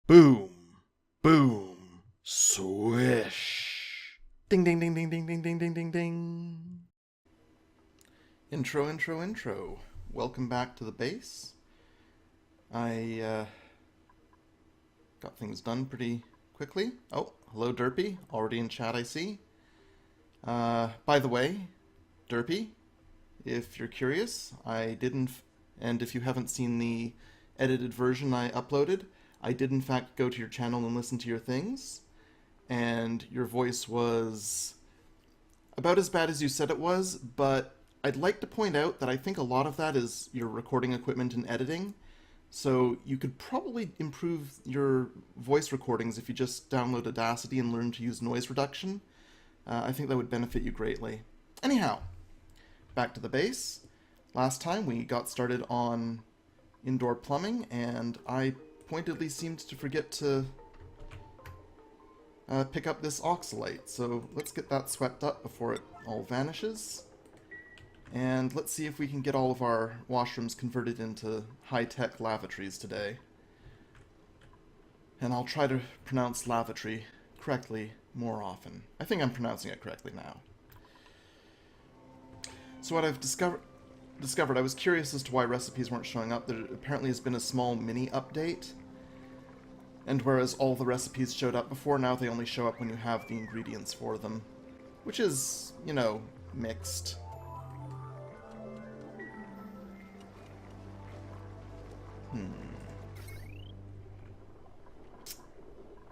Boom, boom, swish. Ding, ding, ding, ding, ding, ding, ding, ding, ding, ding. Intro, intro, intro. Welcome back to the base. I got things done pretty quickly. Oh, hello, Derpy. Already in chat, I see. By the way, Derpy, if you're curious, and if you haven't seen the edited version I uploaded, I did in fact go to your channel and listen to your things, and your voice was about as bad as you said it was, but I'd like to point out that I think a lot of that is your recording equipment and editing, so you could probably improve your voice recordings if you just download Audacity and learn to use noise reduction. I think that would benefit you greatly. Anyhow, back to the base. Last time we got started on indoor plumbing, and I pointedly seemed to forget to pick up this oxalate, so let's get that swept up before it all vanishes. And let's see if we can get all of our washrooms converted into high-tech lavatories today. And I'll try to pronounce lavatory correctly more often. I think I'm pronouncing it correctly now. So what I've discovered, I was curious as to why recipes weren't showing up. There apparently has been a small mini update, and whereas all the recipes showed up before, now they only show up when you have the ingredients for them, which is, you know, mixed. Hmm.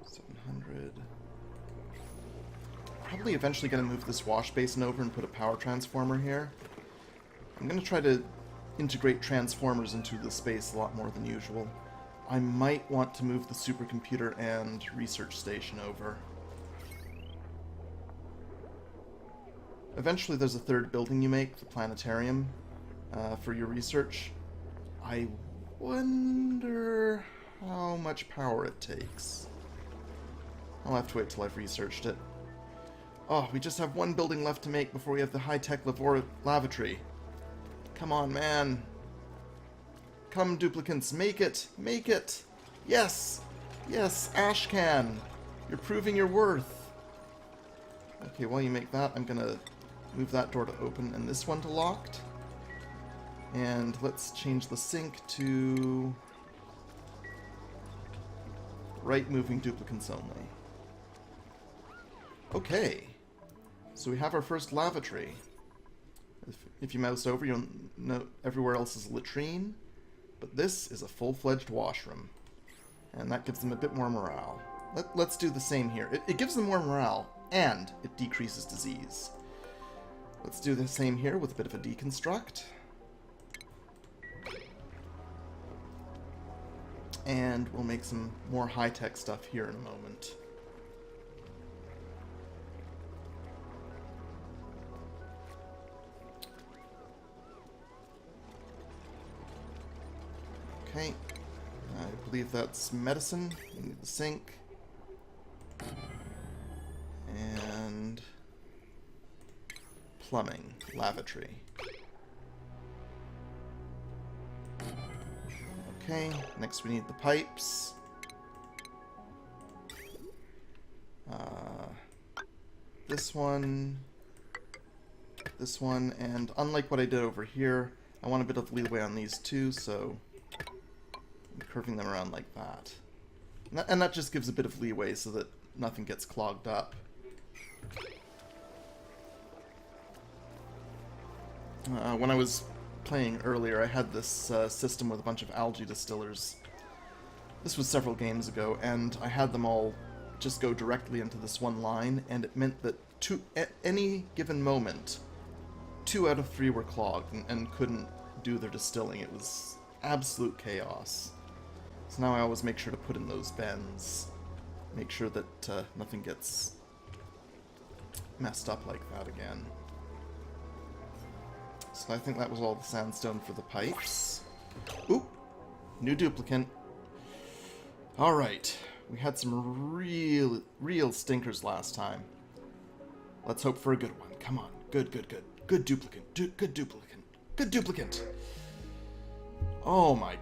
700. Probably eventually going to move this wash basin over and put a power transformer here. I'm going to try to integrate transformers into the space a lot more than usual. I might want to move the supercomputer and research station over. Eventually there's a third building you make, the planetarium, for your research. I wonder how much power it takes. I'll have to wait till I've researched it. Oh, we just have one building left to make before we have the high-tech lavatory. Come on, man. Come, duplicants, make it! Make it! Yes! Yes, Ashcan! You're proving your worth! Okay, while you make that, I'm gonna move that door to open and this one to locked. And let's change the sink to right moving duplicants only. Okay, so we have our first lavatory. If you mouse over, you'll note everywhere else is a latrine, but this is a full-fledged washroom, and that gives them a bit more morale. Let's do the same here. It gives them more morale, and it decreases disease. Let's do the same here with a bit of a deconstruct. And we'll make some more high-tech stuff here in a moment. Okay, I believe that's medicine. We need the sink. And plumbing, lavatory. Okay, next we need the pipes. This one, and unlike what I did over here, I want a bit of leeway on these two, so I'm curving them around like that. And that just gives a bit of leeway so that nothing gets clogged up. When I was playing earlier, I had this system with a bunch of algae distillers. This was several games ago, and I had them all just go directly into this one line, and it meant that at any given moment, 2 out of 3 were clogged and couldn't do their distilling. It was absolute chaos. So now I always make sure to put in those bends. Make sure that nothing gets messed up like that again. So I think that was all the sandstone for the pipes. Oop! New duplicant. Alright. We had some real stinkers last time. Let's hope for a good one. Come on. Good, good, good. Good duplicant. Good duplicant. Good duplicant! Oh my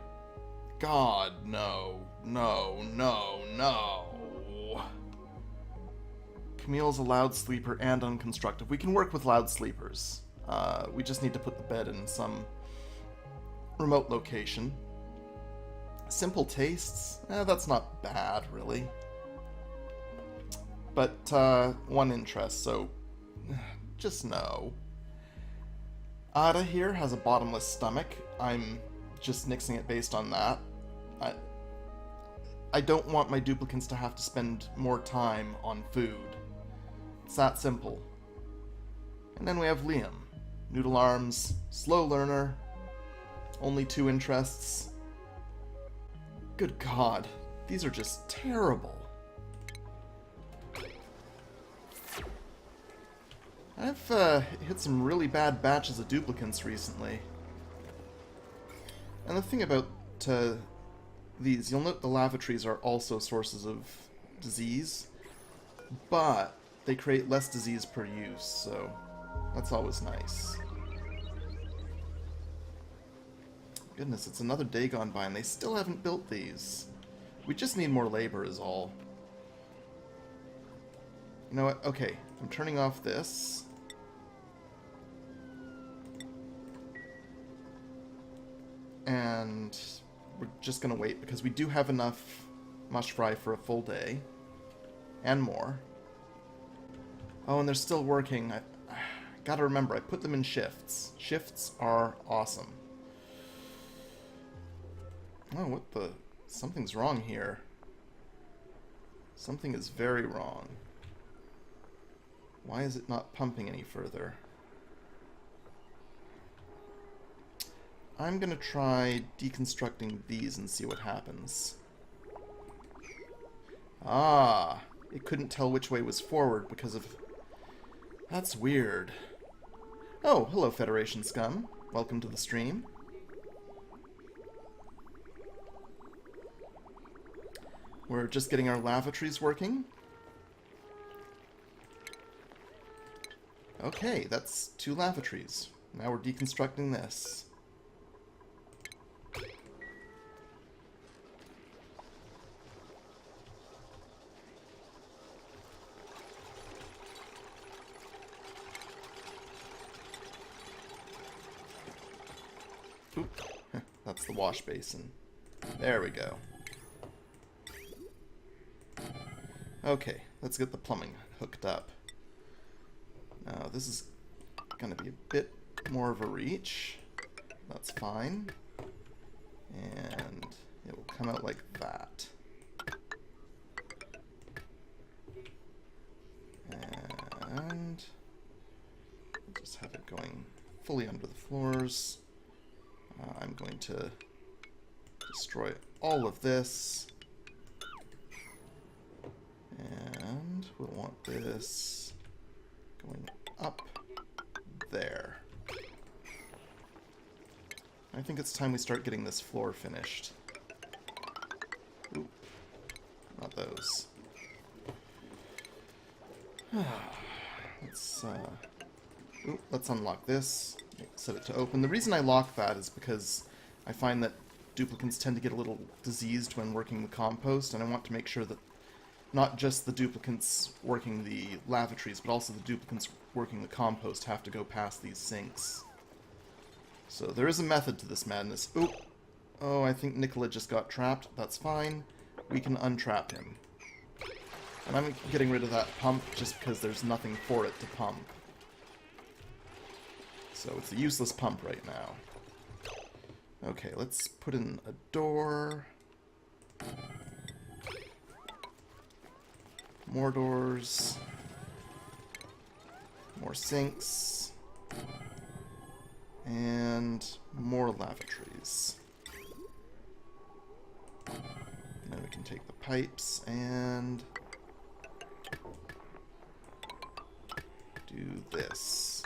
god, no. No, no, no. Camille's a loud sleeper and unconstructive. We can work with loud sleepers. We just need to put the bed in some remote location. Simple tastes? That's not bad, really. But, one interest, so just no. Ada here has a bottomless stomach. I'm just nixing it based on that. I don't want my duplicants to have to spend more time on food. It's that simple. And then we have Liam. Noodle arms, slow learner, only 2 interests. Good God, these are just terrible. I've hit some really bad batches of duplicants recently. And the thing about these, you'll note the lavatories are also sources of disease, but they create less disease per use, so that's always nice. Goodness, it's another day gone by and they still haven't built these. We just need more labor is all. You know what? Okay, I'm turning off this. And we're just gonna wait because we do have enough mush fry for a full day. And more. Oh, and they're still working. I gotta remember, I put them in shifts. Shifts are awesome. Oh, what the... Something's wrong here. Something is very wrong. Why is it not pumping any further? I'm gonna try deconstructing these and see what happens. Ah, it couldn't tell which way was forward because of... That's weird. Oh, hello Federation scum. Welcome to the stream. We're just getting our lavatories working. Okay, that's 2 lavatories. Now we're deconstructing this. Oop. That's the wash basin. There we go. Okay, let's get the plumbing hooked up. Now, this is going to be a bit more of a reach. That's fine. And it will come out like that. And just have it going fully under the floors. I'm going to destroy all of this. And we'll want this going up there. I think it's time we start getting this floor finished. Oop, not those. Let's unlock this. Set it to open. The reason I lock that is because I find that duplicants tend to get a little diseased when working the compost, and I want to make sure that not just the duplicants working the lavatories, but also the duplicants working the compost have to go past these sinks. So there is a method to this madness. Oop! Oh, I think Nicola just got trapped. That's fine. We can untrap him. And I'm getting rid of that pump just because there's nothing for it to pump. So it's a useless pump right now. Okay, let's put in a door. More doors. More sinks. And more lavatories. And then we can take the pipes and do this.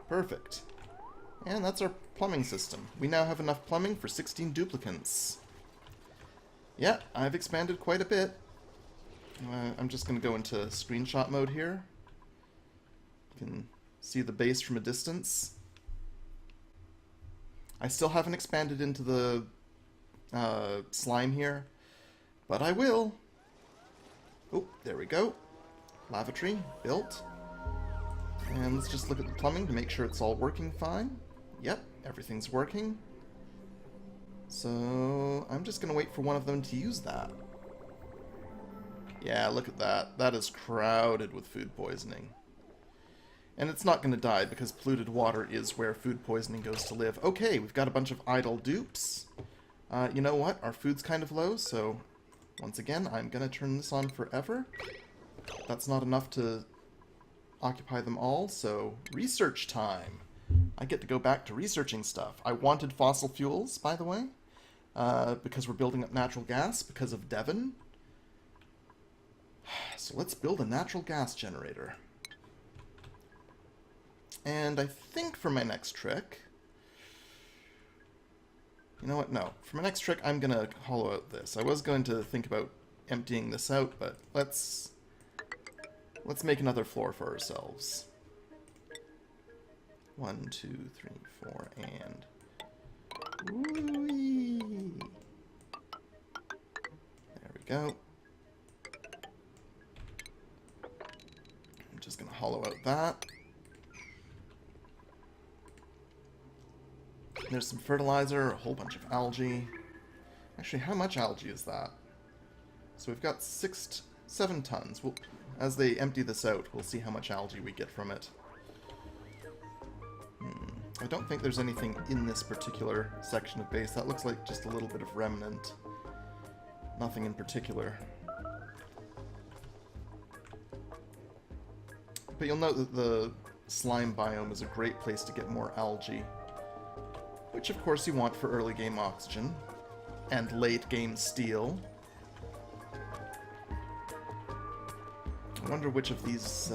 Perfect. And that's our plumbing system. We now have enough plumbing for 16 duplicants. Yeah, I've expanded quite a bit. I'm just going to go into screenshot mode here. You can see the base from a distance. I still haven't expanded into the slime here, but I will. Oh, there we go. Lavatory built. And let's just look at the plumbing to make sure it's all working fine. Yep, everything's working. So I'm just going to wait for one of them to use that. Yeah, look at that. That is crowded with food poisoning. And it's not going to die because polluted water is where food poisoning goes to live. Okay, we've got a bunch of idle dupes. You know what? Our food's kind of low, so once again, I'm going to turn this on forever. That's not enough to occupy them all, so research time. I get to go back to researching stuff. I wanted fossil fuels, by the way, because we're building up natural gas because of Devon. So let's build a natural gas generator. And I think for my next trick... You know what? No. For my next trick, I'm going to hollow out this. I was going to think about emptying this out, but let's make another floor for ourselves. 1, 2, 3, 4, and... Whee! There we go. I'm just going to hollow out that. There's some fertilizer, a whole bunch of algae. Actually, how much algae is that? So we've got 7 tons. As they empty this out, we'll see how much algae we get from it. I don't think there's anything in this particular section of base. That looks like just a little bit of remnant. Nothing in particular. But you'll note that the slime biome is a great place to get more algae. Which, of course, you want for early game oxygen. And late game steel. I wonder which of these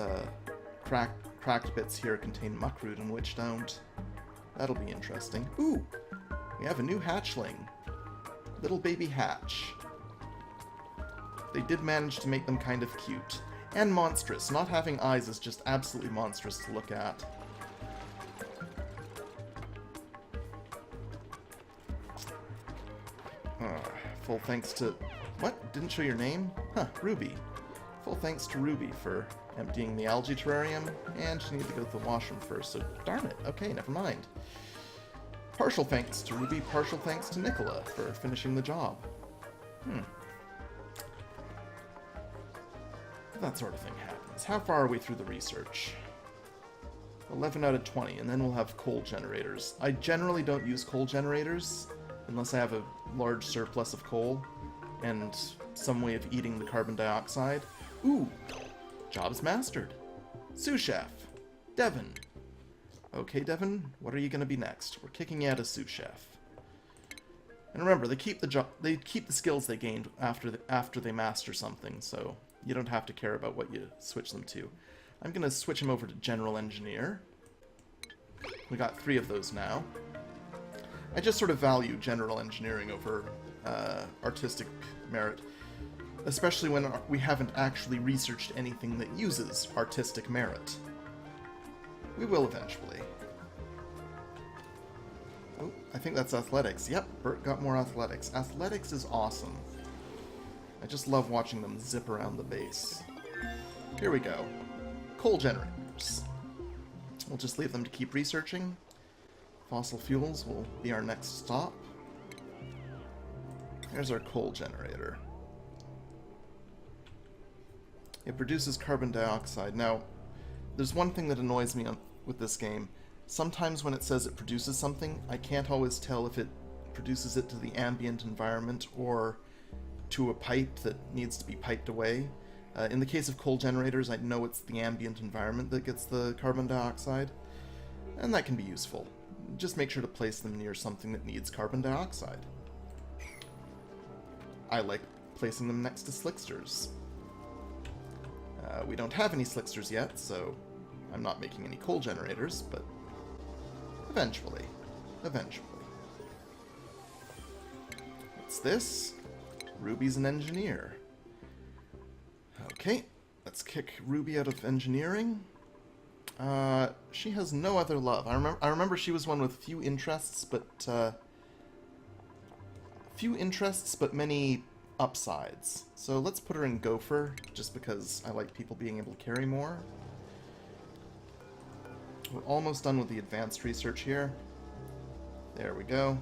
cracked bits here contain muckroot and which don't. That'll be interesting. Ooh! We have a new hatchling. Little baby hatch. They did manage to make them kind of cute. And monstrous. Not having eyes is just absolutely monstrous to look at. Full thanks to... What? Didn't show your name? Huh, Ruby. Full thanks to Ruby for emptying the algae terrarium, and she needed to go to the washroom first, so darn it. Okay, never mind. Partial thanks to Ruby, partial thanks to Nicola for finishing the job. That sort of thing happens. How far are we through the research? 11 out of 20, and then we'll have coal generators. I generally don't use coal generators unless I have a large surplus of coal and some way of eating the carbon dioxide. Ooh! Job's mastered. Sous chef. Devon. Okay, Devon, what are you going to be next? We're kicking you out as sous chef. And remember, they keep the skills they gained after they master something, so you don't have to care about what you switch them to. I'm going to switch him over to general engineer. We got 3 of those now. I just sort of value general engineering over artistic merit, especially when we haven't actually researched anything that uses artistic merit. We will eventually. Oh, I think that's athletics. Yep, Bert got more athletics. Athletics is awesome. I just love watching them zip around the base. Here we go. Coal generators. We'll just leave them to keep researching. Fossil fuels will be our next stop. There's our coal generator. It produces carbon dioxide. Now, there's one thing that annoys me with this game. Sometimes when it says it produces something, I can't always tell if it produces it to the ambient environment or to a pipe that needs to be piped away. In the case of coal generators, I know it's the ambient environment that gets the carbon dioxide, and that can be useful. Just make sure to place them near something that needs carbon dioxide. I like placing them next to slicksters. We don't have any slicksters yet, so I'm not making any coal generators, but eventually. Eventually. What's this? Ruby's an engineer. Okay, let's kick Ruby out of engineering. She has no other love. I remember she was one with few interests, but few interests, but many upsides. So let's put her in Gopher, just because I like people being able to carry more. We're almost done with the advanced research here. There we go.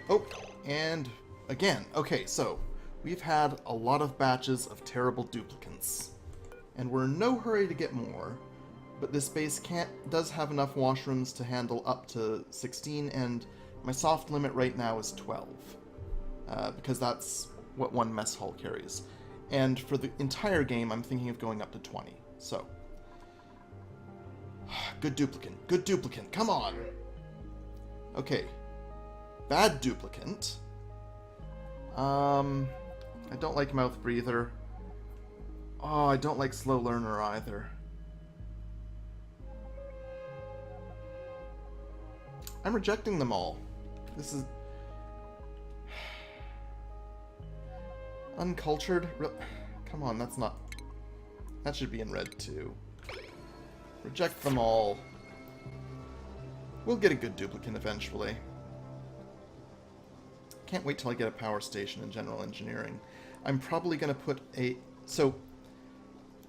Oh, and again. Okay, so we've had a lot of batches of terrible duplicants, and we're in no hurry to get more, but this base does have enough washrooms to handle up to 16, and my soft limit right now is 12, because that's what one mess hall carries. And for the entire game, I'm thinking of going up to 20, so... Good duplicant, come on! Okay. Bad duplicant. I don't like mouth breather. Oh, I don't like slow learner either. I'm rejecting them all. This is... Uncultured? Come on, that's not... That should be in red too. Reject them all. We'll get a good duplicant eventually. Can't wait till I get a power station in general engineering. I'm probably going to put a... So,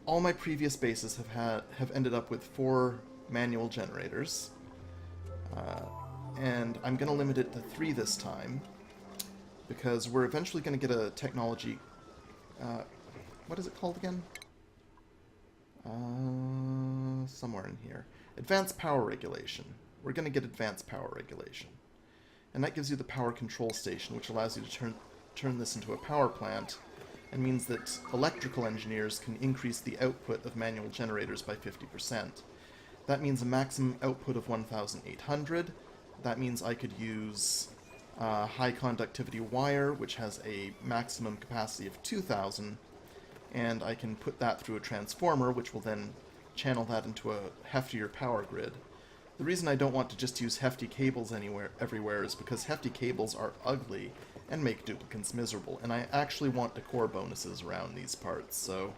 all my previous bases have ended up with 4 manual generators. And I'm going to limit it to 3 this time, because we're eventually going to get a technology... what is it called again? Somewhere in here. Advanced power regulation. We're going to get advanced power regulation. And that gives you the power control station, which allows you to turn this into a power plant, and means that electrical engineers can increase the output of manual generators by 50%. That means a maximum output of 1,800. That means I could use high conductivity wire, which has a maximum capacity of 2,000, and I can put that through a transformer, which will then channel that into a heftier power grid. The reason I don't want to just use hefty cables everywhere is because hefty cables are ugly and make duplicants miserable, and I actually want decor bonuses around these parts, so...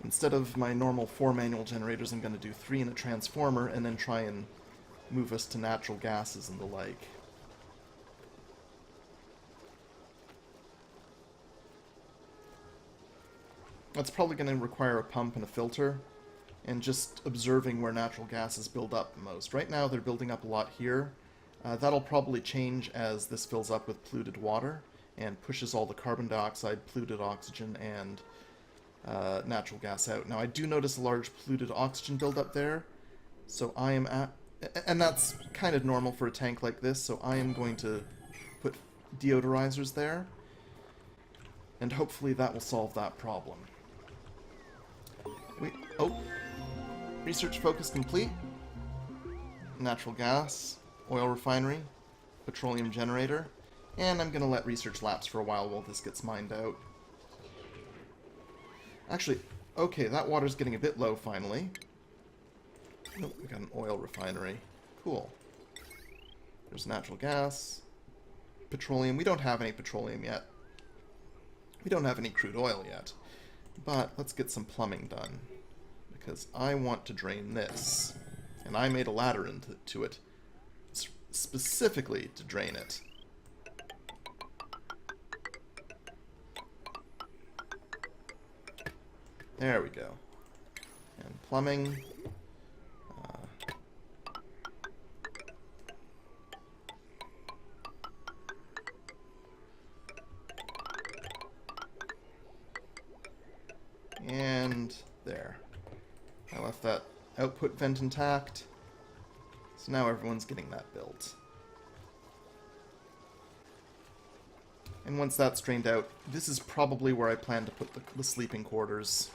Instead of my normal 4 manual generators, I'm going to do 3 in a transformer, and then try and move us to natural gases and the like. That's probably going to require a pump and a filter, and just observing where natural gases build up the most. Right now they're building up a lot here. That'll probably change as this fills up with polluted water and pushes all the carbon dioxide, polluted oxygen, and natural gas out. Now I do notice a large polluted oxygen buildup there, so I am at... And that's kind of normal for a tank like this, so I am going to put deodorizers there, and hopefully that will solve that problem. Oh! Research focus complete. Natural gas, oil refinery, petroleum generator, and I'm going to let research lapse for a while this gets mined out. Actually, okay, that water's getting a bit low finally. Oh, we got an oil refinery. Cool. There's natural gas, petroleum. We don't have any petroleum yet. We don't have any crude oil yet. But let's get some plumbing done, because I want to drain this. And I made a ladder into it specifically to drain it. There we go. And plumbing. And there. I left that output vent intact. So now everyone's getting that built. And once that's drained out, this is probably where I plan to put the sleeping quarters.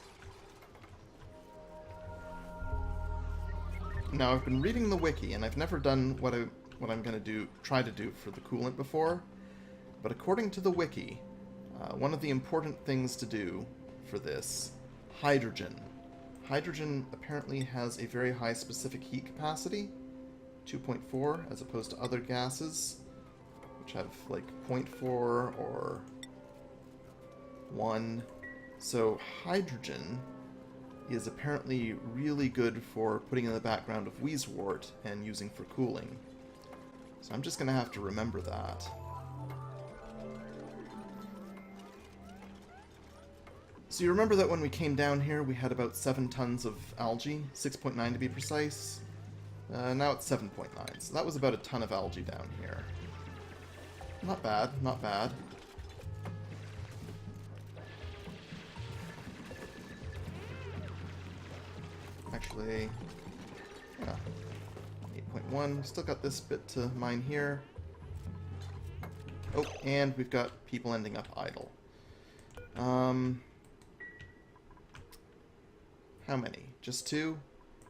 Now, I've been reading the wiki, and I've never done what I'm going to try to do for the coolant before. But according to the wiki, one of the important things to do for this, hydrogen. Hydrogen apparently has a very high specific heat capacity, 2.4, as opposed to other gases, which have like 0.4 or 1. So hydrogen is apparently really good for putting in the background of Wheezewort and using for cooling. So I'm just going to have to remember that. So you remember that when we came down here, we had about 7 tons of algae, 6.9 to be precise. Now it's 7.9, so that was about a ton of algae down here. Not bad, not bad. Actually, yeah, 8.1. Still got this bit to mine here. Oh, and we've got people ending up idle. How many? Just 2?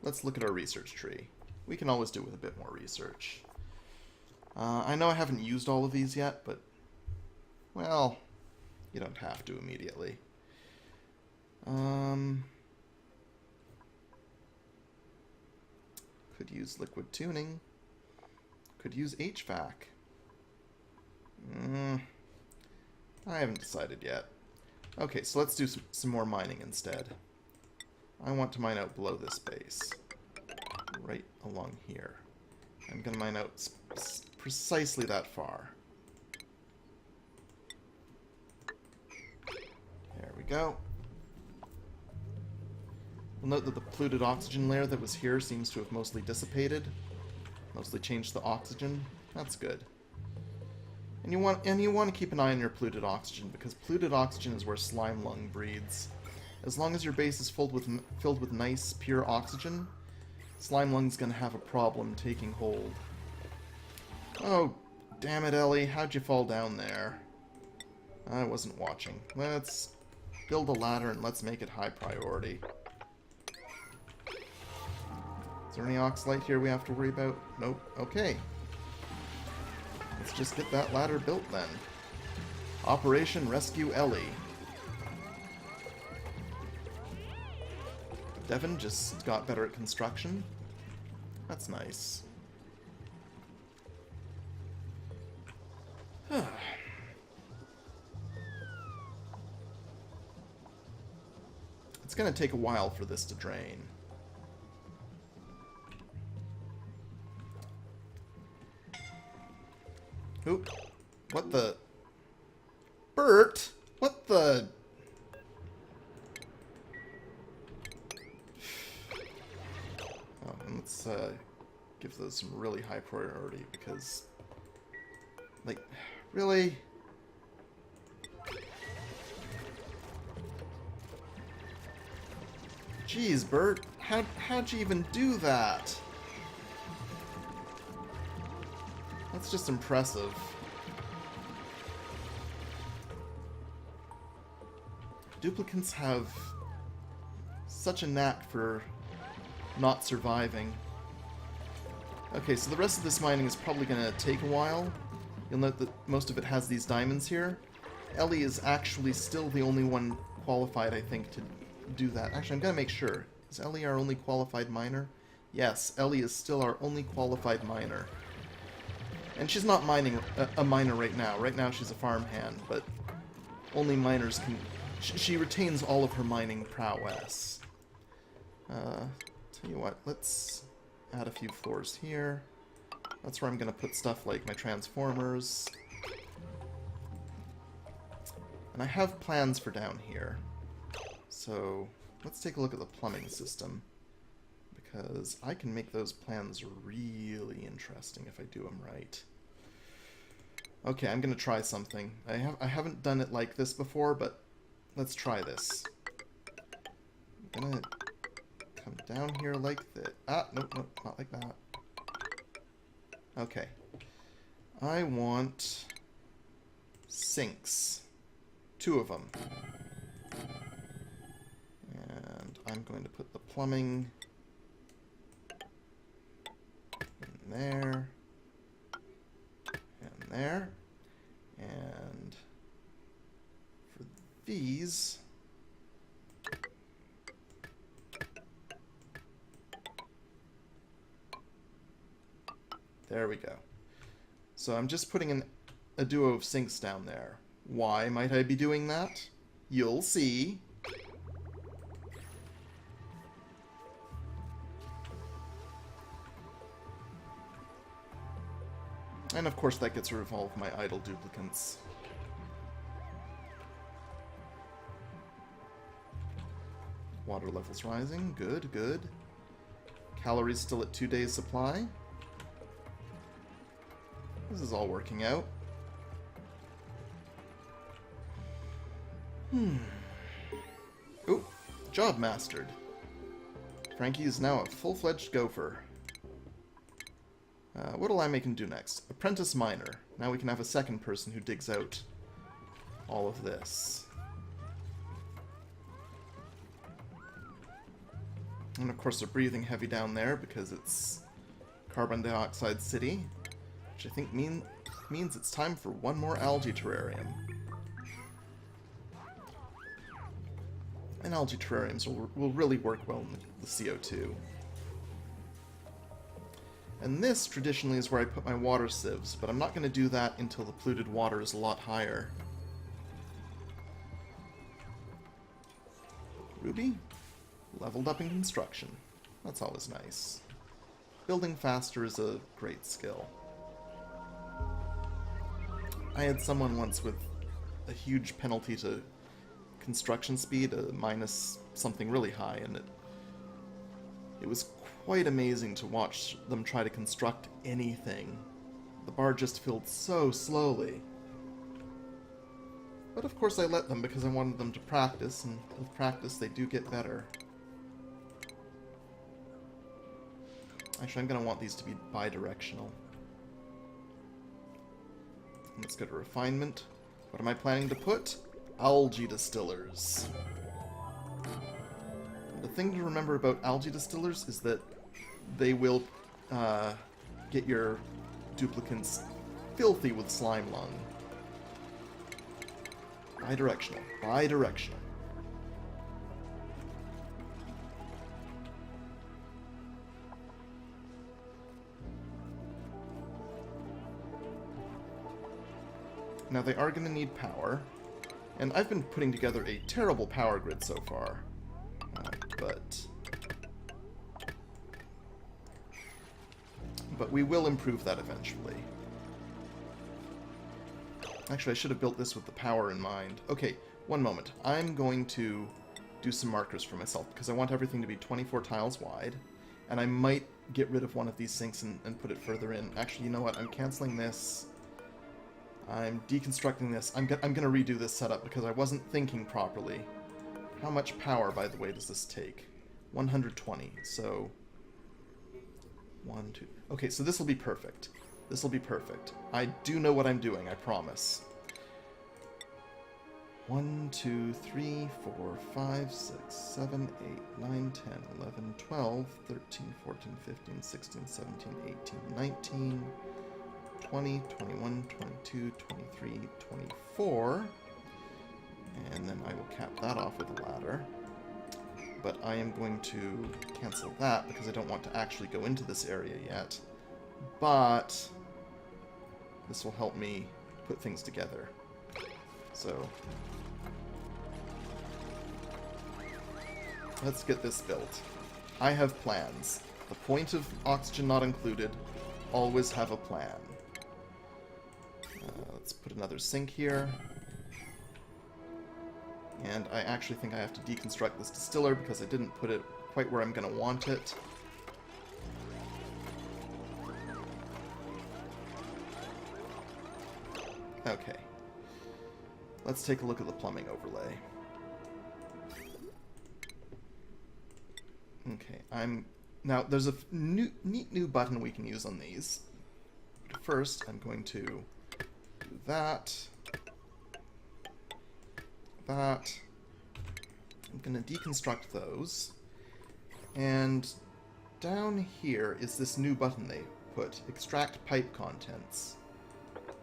Let's look at our research tree. We can always do with a bit more research. I know I haven't used all of these yet, but, well, you don't have to immediately. Could use liquid tuning. Could use HVAC. I haven't decided yet. Okay, so let's do some more mining instead. I want to mine out below this base. Right along here. I'm going to mine out precisely that far. There we go. You'll note that the polluted oxygen layer that was here seems to have mostly dissipated. Mostly changed the oxygen. That's good. And you want to keep an eye on your polluted oxygen, because polluted oxygen is where slime lung breeds. As long as your base is filled with nice, pure oxygen, slime lung's gonna have a problem taking hold. Oh, damn it, Ellie. How'd you fall down there? I wasn't watching. Let's build a ladder and let's make it high priority. Is there any oxalite here we have to worry about? Nope. Okay. Let's just get that ladder built then. Operation Rescue Ellie. Devon just got better at construction. That's nice. It's gonna take a while for this to drain. Oop. What the... Bert? What the... Oh, and let's give those some really high priority, because... Like, really? Jeez, Bert. How'd you even do that? That's just impressive. Duplicants have such a knack for not surviving. Okay, so the rest of this mining is probably going to take a while. You'll note that most of it has these diamonds here. Ellie is actually still the only one qualified, I think, to do that. Actually, I'm going to make sure. Is Ellie our only qualified miner? Yes, Ellie is still our only qualified miner. And she's not mining a miner right now. Right now she's a farmhand, but only miners can... She retains all of her mining prowess. Tell you what, let's add a few floors here. That's where I'm going to put stuff like my transformers. And I have plans for down here. So let's take a look at the plumbing system, because I can make those plans really interesting if I do them right. Okay, I'm going to try something. I haven't done it like this before, but let's try this. I'm going to come down here like this. Ah, nope, not like that. Okay. I want sinks. 2 of them. And I'm going to put the plumbing in there. And there. And for these... There we go. So I'm just putting a duo of sinks down there. Why might I be doing that? You'll see. And of course that gets rid of all of my idle duplicants. Water levels rising. Good, good. Calories still at 2 days supply. This is all working out. Ooh, job mastered. Frankie is now a full-fledged gopher. What'll I make him do next? Apprentice miner. Now we can have a second person who digs out all of this. And of course they're breathing heavy down there because it's carbon dioxide city, which I think means it's time for one more algae terrarium. And algae terrariums will really work well in the CO2. And this, traditionally, is where I put my water sieves, but I'm not going to do that until the polluted water is a lot higher. Ruby? Leveled up in construction. That's always nice. Building faster is a great skill. I had someone once with a huge penalty to construction speed, a minus something really high, and it was quite amazing to watch them try to construct anything. The bar just filled so slowly. But of course I let them because I wanted them to practice, and with practice they do get better. Actually, I'm going to want these to be bi-directional. Let's go to refinement. What am I planning to put? Algae distillers. The thing to remember about algae distillers is that they will get your duplicants filthy with slime lung. Bi-directional. Bi-directional. Now they are going to need power, and I've been putting together a terrible power grid so far, but we will improve that eventually. Actually, I should have built this with the power in mind. Okay, one moment. I'm going to do some markers for myself, because I want everything to be 24 tiles wide, and I might get rid of one of these sinks and put it further in. Actually, you know what? I'm canceling this. I'm deconstructing this. I'm going to redo this setup because I wasn't thinking properly. How much power, by the way, does this take? 120. So 1, 2. Okay, so this will be perfect. This will be perfect. I do know what I'm doing, I promise. 1, 2, 3, 4, 5, 6, 7, 8, 9, 10, 11, 12, 13, 14, 15, 16, 17, 18, 19... 20, 21, 22, 23, 24, and then I will cap that off with a ladder. But I am going to cancel that because I don't want to actually go into this area yet. But this will help me put things together. So let's get this built. I have plans. The point of oxygen not included, always have a plan. Let's put another sink here. And I actually think I have to deconstruct this distiller because I didn't put it quite where I'm going to want it. Okay. Let's take a look at the plumbing overlay. Okay, now there's a neat new button we can use on these. But first, I'm going to do that. I'm going to deconstruct those. And down here is this new button they put, extract pipe contents.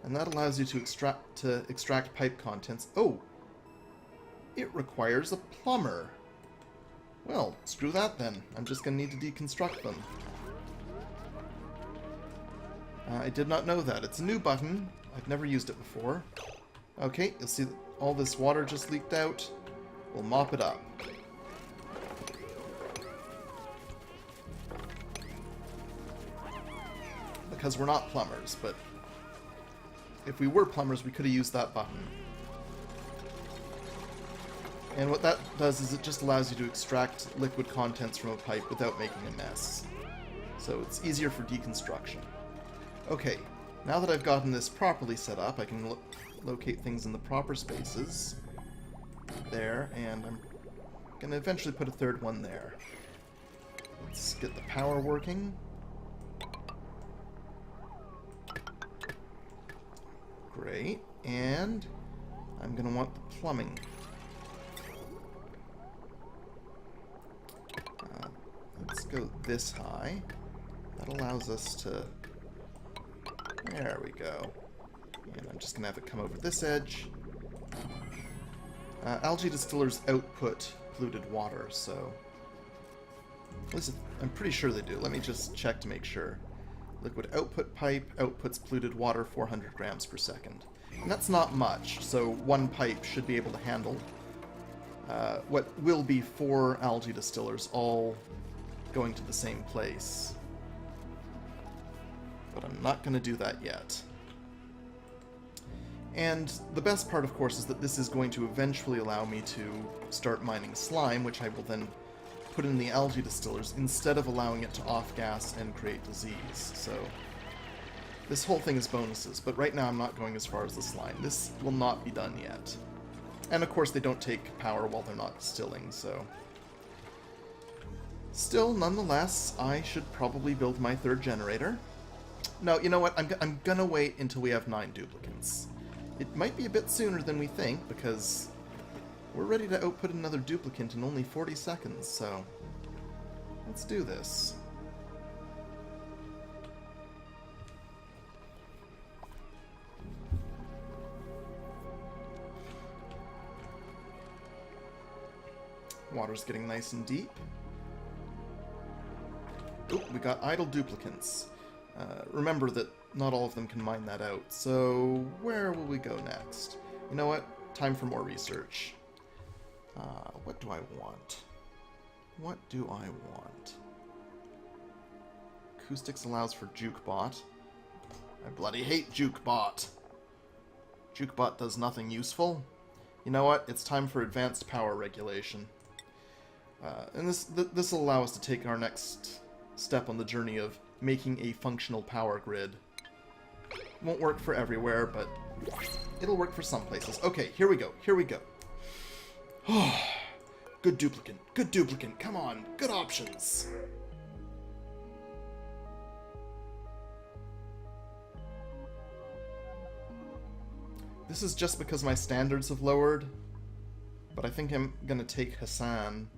And that allows you to extract pipe contents. Oh! It requires a plumber. Well, screw that then. I'm just going to need to deconstruct them. I did not know that. It's a new button. I've never used it before. Okay, you'll see that all this water just leaked out. We'll mop it up. Because we're not plumbers, but if we were plumbers, we could have used that button. And what that does is it just allows you to extract liquid contents from a pipe without making a mess. So it's easier for deconstruction. Okay, now that I've gotten this properly set up, I can locate things in the proper spaces. There, and I'm going to eventually put a third one there. Let's get the power working. Great, and I'm going to want the plumbing. Let's go this high. That allows us to... There we go. And I'm just going to have it come over this edge. Algae distillers output polluted water, so... At least I'm pretty sure they do. Let me just check to make sure. Liquid output pipe outputs polluted water 400 grams per second. And that's not much, so one pipe should be able to handle what will be 4 algae distillers all going to the same place. But I'm not going to do that yet. And the best part, of course, is that this is going to eventually allow me to start mining slime, which I will then put in the algae distillers instead of allowing it to off-gas and create disease. So this whole thing is bonuses, but right now I'm not going as far as the slime. This will not be done yet. And of course they don't take power while they're not distilling, so... Still, nonetheless, I should probably build my third generator. No, you know what? I'm gonna wait until we have 9 duplicants. It might be a bit sooner than we think, because we're ready to output another duplicant in only 40 seconds, so let's do this. Water's getting nice and deep. Oh, we got idle duplicants. Remember that not all of them can mine that out, so where will we go next? You know what? Time for more research. What do I want? What do I want? Acoustics allows for jukebot. I bloody hate jukebot. Jukebot does nothing useful. You know what? It's time for advanced power regulation. And this will allow us to take our next step on the journey of making a functional power grid. Won't work for everywhere, but it'll work for some places. Okay, here we go. Here we go. Good duplicant. Good duplicant. Come on. Good options. This is just because my standards have lowered, but I think I'm going to take Hassan.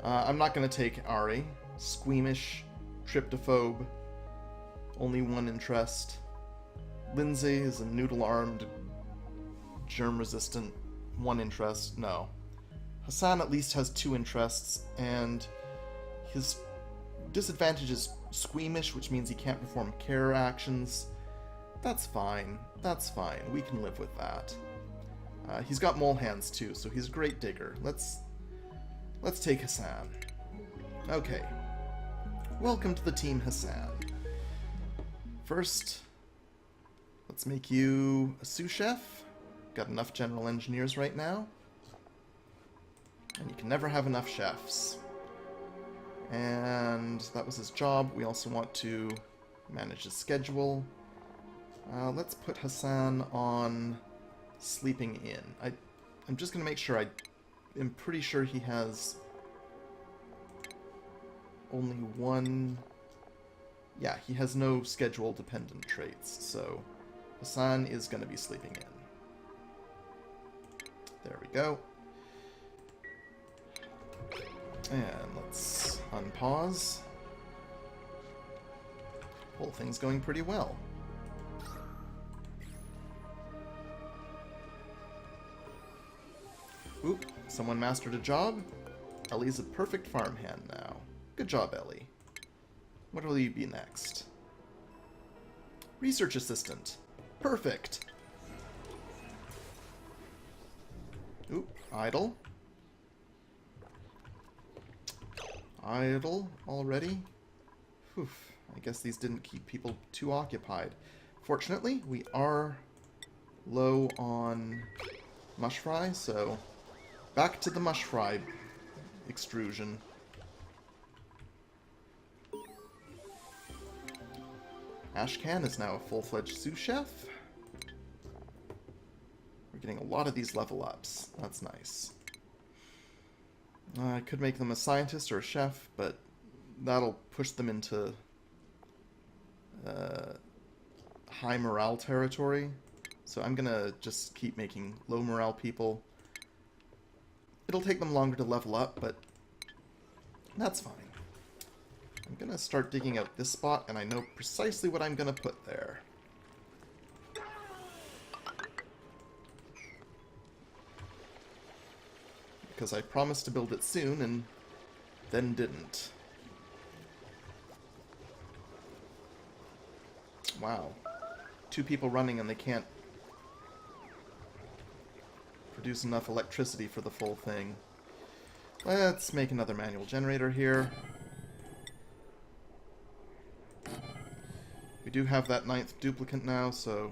I'm not going to take Ari. Squeamish, tryptophobe, only 1 interest. Lindsay is a noodle-armed, germ-resistant, 1 interest. No. Hassan at least has 2 interests, and his disadvantage is squeamish, which means he can't perform care actions. That's fine. That's fine. We can live with that. He's got mole hands too, so he's a great digger. Let's take Hassan. Okay. Welcome to the team, Hassan. First, let's make you a sous chef. Got enough general engineers right now. And you can never have enough chefs. And that was his job. We also want to manage his schedule. Let's put Hassan on sleeping in. I'm just going to make sure. I'm pretty sure he has only 1... Yeah, he has no schedule-dependent traits, so Hassan is going to be sleeping in. There we go. And let's unpause. Whole thing's going pretty well. Oop, someone mastered a job. Ellie's a perfect farmhand now. Good job, Ellie. What will you be next? Research assistant. Perfect. Oop, idle. Idle already? Oof, I guess these didn't keep people too occupied. Fortunately, we are low on mush fry, so back to the mush fry extrusion. Ashcan is now a full-fledged sous chef. We're getting a lot of these level ups. That's nice. I could make them a scientist or a chef, but that'll push them into high morale territory. So I'm gonna just keep making low morale people. It'll take them longer to level up, but that's fine. I'm gonna start digging out this spot, and I know precisely what I'm gonna put there. Because I promised to build it soon, and then didn't. Wow. 2 people running and they can't produce enough electricity for the full thing. Let's make another manual generator here. We do have that 9th duplicant now, so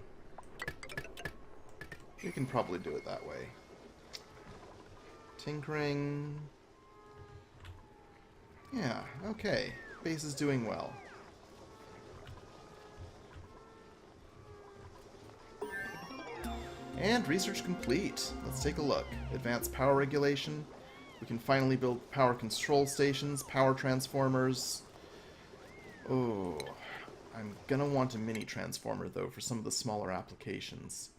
we can probably do it that way. Tinkering. Yeah, okay. Base is doing well. And research complete. Let's take a look. Advanced power regulation. We can finally build power control stations, power transformers. Oh, I'm gonna want a mini transformer though for some of the smaller applications.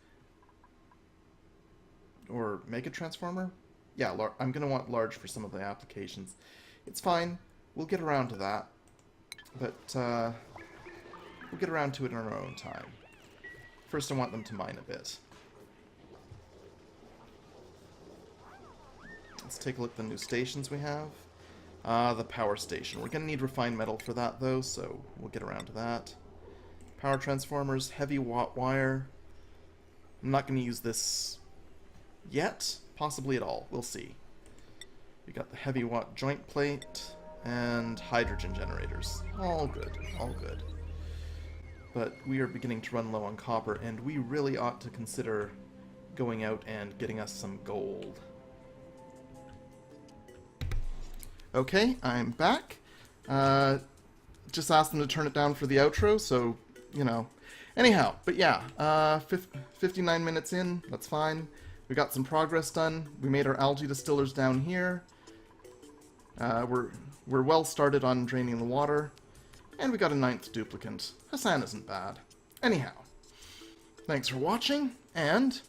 Or mega transformer? Yeah, I'm gonna want large for some of the applications. It's fine. We'll get around to that. But we'll get around to it in our own time. First I want them to mine a bit. Let's take a look at the new stations we have. The power station. We're going to need refined metal for that, though, so we'll get around to that. Power transformers, heavy watt wire. I'm not going to use this yet, possibly at all. We'll see. We got the heavy watt joint plate and hydrogen generators. All good, all good. But we are beginning to run low on copper, and we really ought to consider going out and getting us some gold. Okay, I'm back. Just asked them to turn it down for the outro, so, you know. Anyhow, but yeah, 59 minutes in, that's fine. We got some progress done. We made our algae distillers down here. We're well started on draining the water. And we got a 9th duplicant. Hassan isn't bad. Anyhow, thanks for watching, and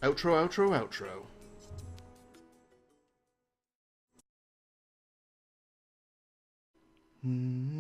outro, outro, outro. Mm-hmm.